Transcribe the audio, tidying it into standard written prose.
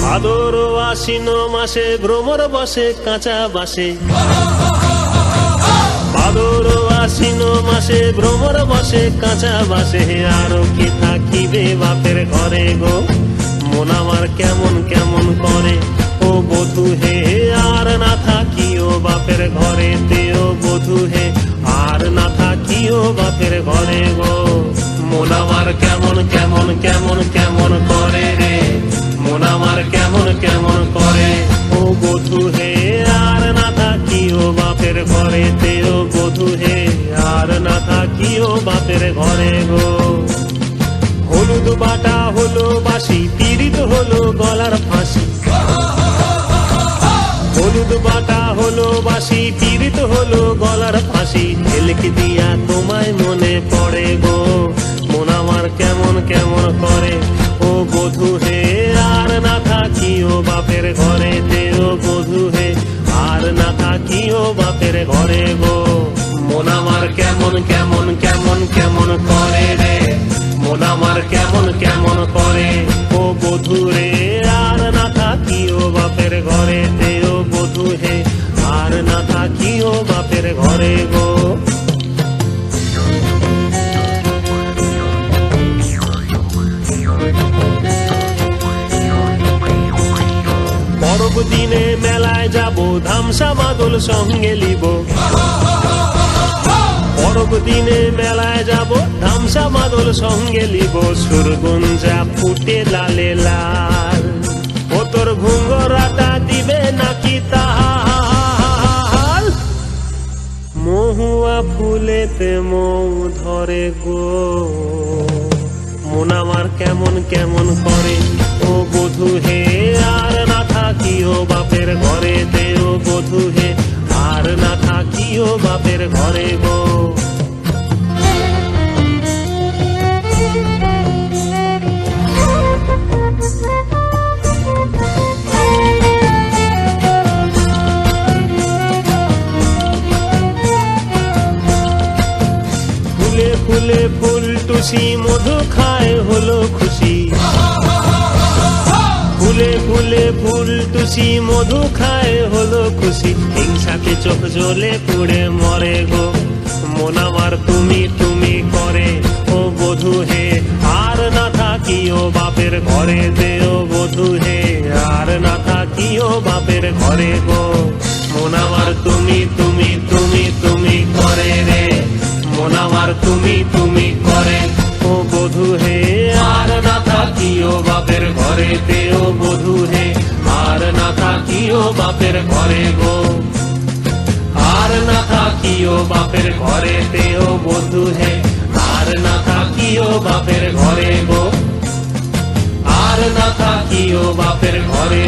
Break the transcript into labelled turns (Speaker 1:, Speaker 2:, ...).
Speaker 1: ভাদর আশ্বিন মাসে ভ্রমর বসে কাঁচা বাসে, ভাদর আশ্বিন মাসে ভ্রমর বসে কাঁচা বাসে। আর কি থাকিবে বাপের ঘরে গো, মন আমার কেমন কেমন করে ও বধূ হে। আর না থাকিও বাপের ঘরে তেও বধূ হে, আর না থাকিও বাপের ঘরে গো। মন আমার কেমন কেমন কেমন কেমন করে রে, মন আমার কেমন কেমন করে ও বধূ হে। আর না থাকিও বাপের ঘরে তেও বধূ হে, আর না থাকিও বাপের ঘরে গো। হলুদ বাটা হলো বাসি, পীড়িত হলো গলার ফাঁসি। হলুদ বাটা হলো বাসি, পীড়িত হলো গলার ফাঁসি। ঝিলক দিয়া তোমায় মনে পড়ে গো, মন আমার কেমন কেমন করে ও বধূ হে। আর না থাকিও বাপের ঘরে তেও বধূ হে, আর না থাকিও বাপের ঘরে গো। মন আমার কেমন কেমন কেমন কেমন করে রে, মন আমার কেমন কেমন করে ও বধূ রে। আর না থাকিও বাপের ঘরে তেও বধূ হে, আর না থাকিও বাপের ঘরে গো। পরব দিনে মেলায় যাব, ধামসা মাদল সঙ্গে লিব। পরব দিনে মেলায় যাব, ধামসা মাদল সঙ্গে লিব। সুরগুঞ্জা ফুটে লালে লাল, ও তোর ঘুঙ্গরাটা দিবে নাকি তাল। মহুয়া ফুলেতে মৌ ধরে গো, মন আমার কেমন কেমন করে ও বধূ হে। আর না থাকিও বাপের ঘরে তেও বধূ হে, আর না থাকিও বাপের ঘরে গো। ফুলে ফুলে ফুল টুসি, মধু খায় হলো খুশি। ফুলে ফুলে ফুল টুসি, মধু খায় হলো খুশি। হিংসাতে চোখ জ্বলে পুড়ে মরে গো, মন আমার তুমি তুমি করে ও বধূ হে। আর না থাকিও বাপের ঘরে তেও বধূ হে, আর না থাকিও বাপের ঘরে গো। মন আমার তুমি তুমি তুমি তুমি করে রে, মন আমার তুমি তুমি করে ও বধূ হে। আর না থাকিও বাপের ঘরে তেও বধূ হে, আর না থাকিও বাপের ঘরে গো। আর না থাকিও বাপের ঘরে তেও বধূ হে, আর না থাকিও বাপের ঘরে গো। আর না থাকিও বাপের ঘরে